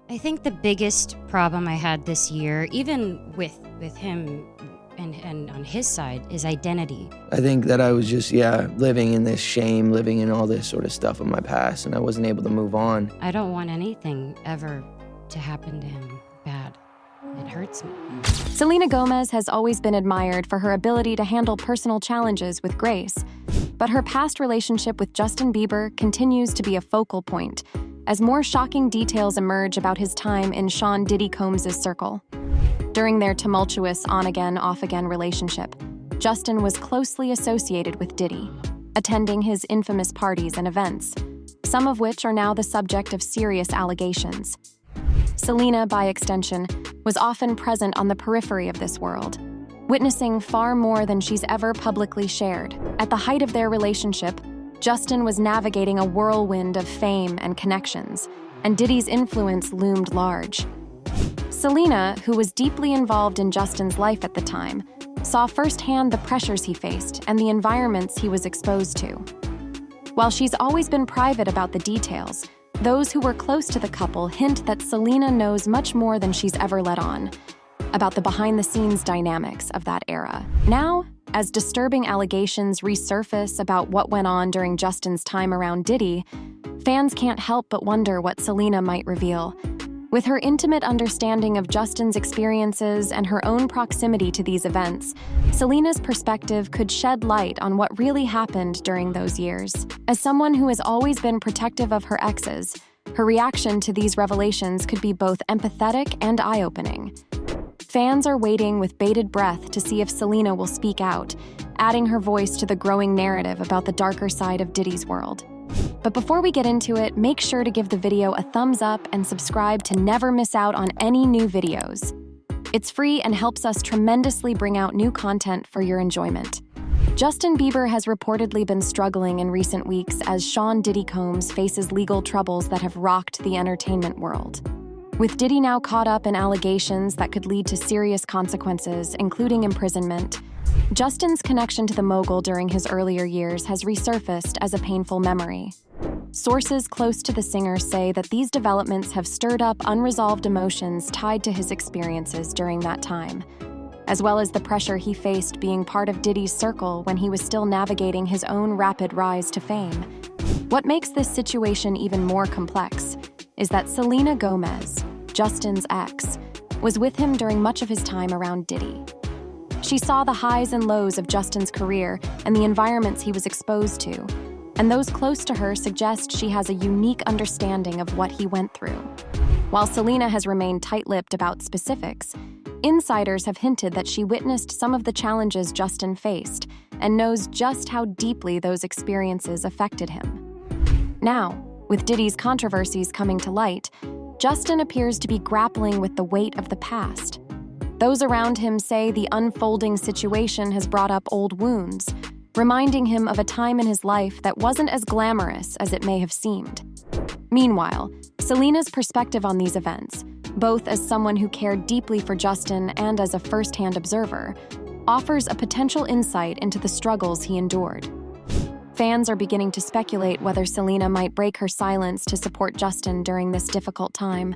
I think the biggest problem I had this year, even with him and on his side, is identity. I think that I was just, living in this shame, living in all this sort of stuff of my past, and I wasn't able to move on. I don't want anything ever to happen to him bad. It hurts me. Selena Gomez has always been admired for her ability to handle personal challenges with grace, but her past relationship with Justin Bieber continues to be a focal point as more shocking details emerge about his time in Sean Diddy Combs' circle. During their tumultuous on-again, off-again relationship, Justin was closely associated with Diddy, attending his infamous parties and events, some of which are now the subject of serious allegations. Selena, by extension, was often present on the periphery of this world, witnessing far more than she's ever publicly shared. At the height of their relationship, Justin was navigating a whirlwind of fame and connections, and Diddy's influence loomed large. Selena, who was deeply involved in Justin's life at the time, saw firsthand the pressures he faced and the environments he was exposed to. While she's always been private about the details, those who were close to the couple hint that Selena knows much more than she's ever let on about the behind-the-scenes dynamics of that era. Now, as disturbing allegations resurface about what went on during Justin's time around Diddy, fans can't help but wonder what Selena might reveal. With her intimate understanding of Justin's experiences and her own proximity to these events, Selena's perspective could shed light on what really happened during those years. As someone who has always been protective of her exes, her reaction to these revelations could be both empathetic and eye-opening. Fans are waiting with bated breath to see if Selena will speak out, adding her voice to the growing narrative about the darker side of Diddy's world. But before we get into it, make sure to give the video a thumbs up and subscribe to never miss out on any new videos. It's free and helps us tremendously bring out new content for your enjoyment. Justin Bieber has reportedly been struggling in recent weeks as Sean Diddy Combs faces legal troubles that have rocked the entertainment world. With Diddy now caught up in allegations that could lead to serious consequences, including imprisonment, Justin's connection to the mogul during his earlier years has resurfaced as a painful memory. Sources close to the singer say that these developments have stirred up unresolved emotions tied to his experiences during that time, as well as the pressure he faced being part of Diddy's circle when he was still navigating his own rapid rise to fame. What makes this situation even more complex is that Selena Gomez, Justin's ex, was with him during much of his time around Diddy. She saw the highs and lows of Justin's career and the environments he was exposed to, and those close to her suggest she has a unique understanding of what he went through. While Selena has remained tight-lipped about specifics, insiders have hinted that she witnessed some of the challenges Justin faced and knows just how deeply those experiences affected him. Now, with Diddy's controversies coming to light, Justin appears to be grappling with the weight of the past. Those around him say the unfolding situation has brought up old wounds, reminding him of a time in his life that wasn't as glamorous as it may have seemed. Meanwhile, Selena's perspective on these events, both as someone who cared deeply for Justin and as a first-hand observer, offers a potential insight into the struggles he endured. Fans are beginning to speculate whether Selena might break her silence to support Justin during this difficult time,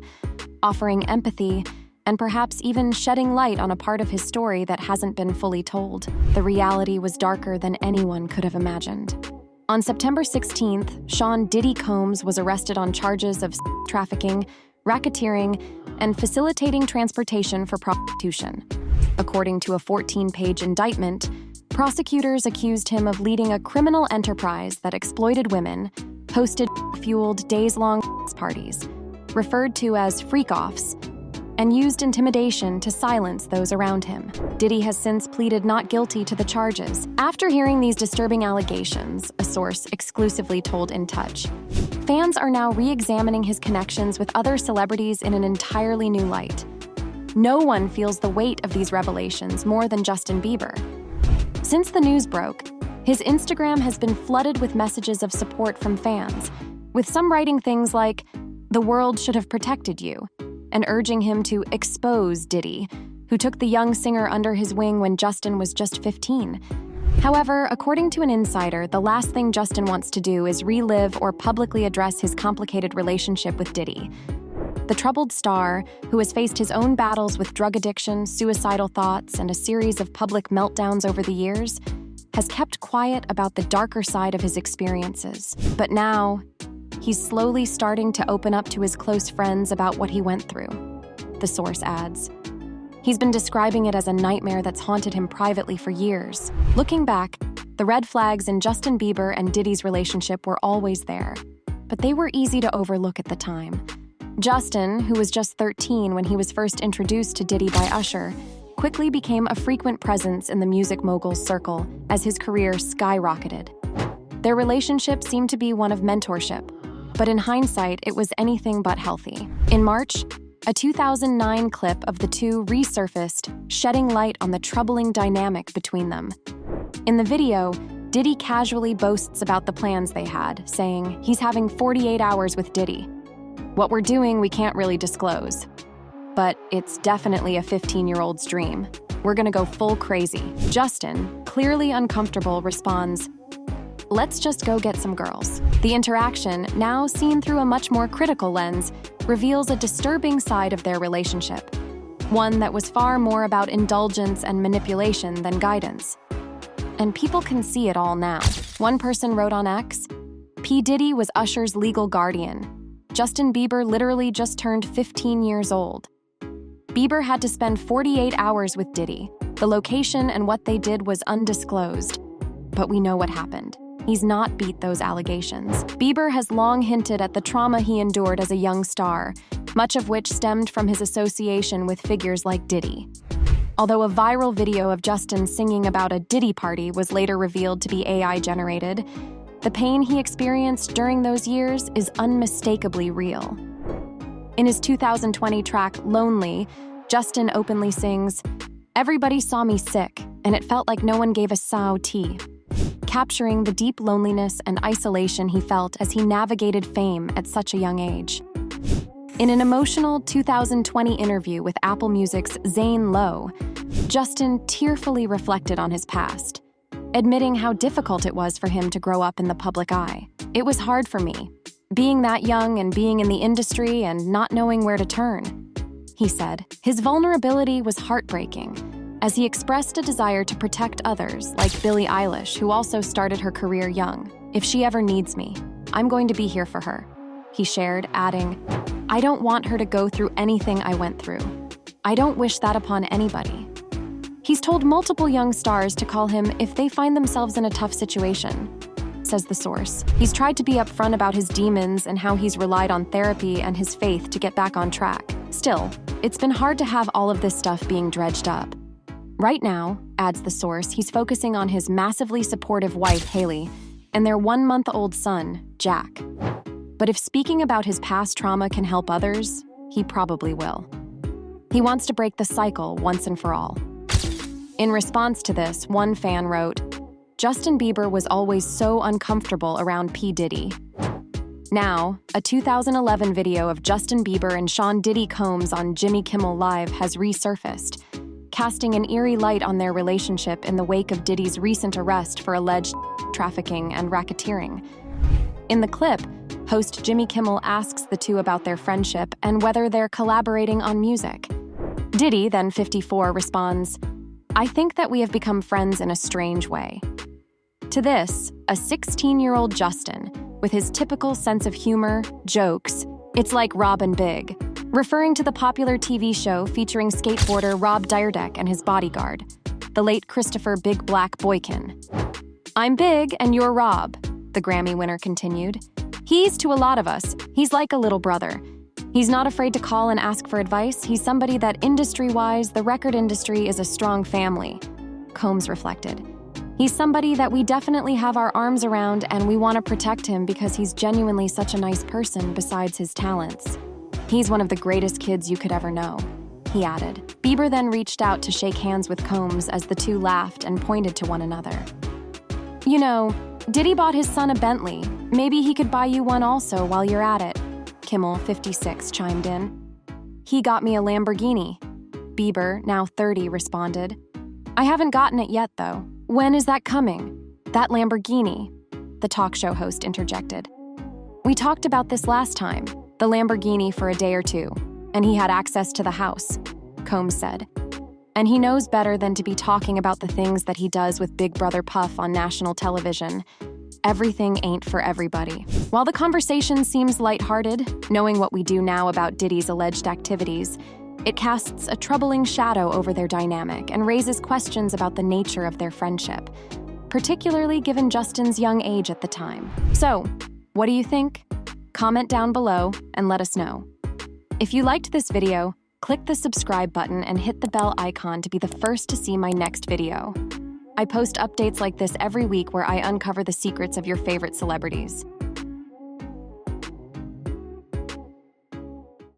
offering empathy and perhaps even shedding light on a part of his story that hasn't been fully told. The reality was darker than anyone could have imagined. On September 16th, Sean Diddy Combs was arrested on charges of trafficking, racketeering, and facilitating transportation for prostitution. According to a 14-page indictment, prosecutors accused him of leading a criminal enterprise that exploited women, hosted fueled days-long parties, referred to as freak-offs, and used intimidation to silence those around him. Diddy has since pleaded not guilty to the charges. After hearing these disturbing allegations, a source exclusively told In Touch, fans are now re-examining his connections with other celebrities in an entirely new light. No one feels the weight of these revelations more than Justin Bieber. Since the news broke, his Instagram has been flooded with messages of support from fans, with some writing things like, "The world should have protected you," and urging him to expose Diddy, who took the young singer under his wing when Justin was just 15. However, according to an insider, the last thing Justin wants to do is relive or publicly address his complicated relationship with Diddy. The troubled star, who has faced his own battles with drug addiction, suicidal thoughts, and a series of public meltdowns over the years, has kept quiet about the darker side of his experiences. But now, he's slowly starting to open up to his close friends about what he went through, the source adds. He's been describing it as a nightmare that's haunted him privately for years. Looking back, the red flags in Justin Bieber and Diddy's relationship were always there, but they were easy to overlook at the time. Justin, who was just 13 when he was first introduced to Diddy by Usher, quickly became a frequent presence in the music mogul's circle as his career skyrocketed. Their relationship seemed to be one of mentorship, but in hindsight, it was anything but healthy. In March, a 2009 clip of the two resurfaced, shedding light on the troubling dynamic between them. In the video, Diddy casually boasts about the plans they had, saying he's having 48 hours with Diddy. What we're doing, we can't really disclose. But it's definitely a 15-year-old's dream. We're gonna go full crazy. Justin, clearly uncomfortable, responds, "Let's just go get some girls." The interaction, now seen through a much more critical lens, reveals a disturbing side of their relationship. One that was far more about indulgence and manipulation than guidance. And people can see it all now. One person wrote on X, "P. Diddy was Usher's legal guardian. Justin Bieber literally just turned 15 years old. Bieber had to spend 48 hours with Diddy. The location and what they did was undisclosed. But we know what happened. He's not beat those allegations." Bieber has long hinted at the trauma he endured as a young star, much of which stemmed from his association with figures like Diddy. Although a viral video of Justin singing about a Diddy party was later revealed to be AI-generated, the pain he experienced during those years is unmistakably real. In his 2020 track, Lonely, Justin openly sings, "Everybody saw me sick, and it felt like no one gave a sow tea," capturing the deep loneliness and isolation he felt as he navigated fame at such a young age. In an emotional 2020 interview with Apple Music's Zane Lowe, Justin tearfully reflected on his past, admitting how difficult it was for him to grow up in the public eye. "It was hard for me, being that young and being in the industry and not knowing where to turn," he said. His vulnerability was heartbreaking, as he expressed a desire to protect others, like Billie Eilish, who also started her career young. "If she ever needs me, I'm going to be here for her," he shared, adding, "I don't want her to go through anything I went through. I don't wish that upon anybody." He's told multiple young stars to call him if they find themselves in a tough situation, says the source. He's tried to be upfront about his demons and how he's relied on therapy and his faith to get back on track. Still, it's been hard to have all of this stuff being dredged up. Right now, adds the source, he's focusing on his massively supportive wife, Haley, and their 1-month-old son, Jack. But if speaking about his past trauma can help others, he probably will. He wants to break the cycle once and for all. In response to this, one fan wrote, "Justin Bieber was always so uncomfortable around P. Diddy." Now, a 2011 video of Justin Bieber and Sean Diddy Combs on Jimmy Kimmel Live has resurfaced, casting an eerie light on their relationship in the wake of Diddy's recent arrest for alleged trafficking and racketeering. In the clip, host Jimmy Kimmel asks the two about their friendship and whether they're collaborating on music. Diddy, then 54, responds, "I think that we have become friends in a strange way." To this, a 16-year-old Justin, with his typical sense of humor, jokes, "It's like Rob and Big," referring to the popular TV show featuring skateboarder Rob Dyrdek and his bodyguard, the late Christopher Big Black Boykin. "I'm Big and you're Rob," the Grammy winner continued. "He's to a lot of us. He's like a little brother. He's not afraid to call and ask for advice. He's somebody that industry-wise, the record industry is a strong family," Combs reflected. "He's somebody that we definitely have our arms around and we want to protect him because he's genuinely such a nice person besides his talents. He's one of the greatest kids you could ever know," he added. Bieber then reached out to shake hands with Combs as the two laughed and pointed to one another. "You know, Diddy bought his son a Bentley. Maybe he could buy you one also while you're at it," Kimmel, 56, chimed in. "He got me a Lamborghini," Bieber, now 30, responded. "I haven't gotten it yet, though. When is that coming? That Lamborghini," the talk show host interjected. "We talked about this last time. the Lamborghini for a day or two, and he had access to the house, Combs said. And he knows better than to be talking about the things that he does with Big Brother Puff on national television. Everything ain't for everybody. While the conversation seems lighthearted, knowing what we do now about Diddy's alleged activities, it casts a troubling shadow over their dynamic and raises questions about the nature of their friendship, particularly given Justin's young age at the time. So, what do you think? Comment down below and let us know. If you liked this video, click the subscribe button and hit the bell icon to be the first to see my next video. I post updates like this every week where I uncover the secrets of your favorite celebrities.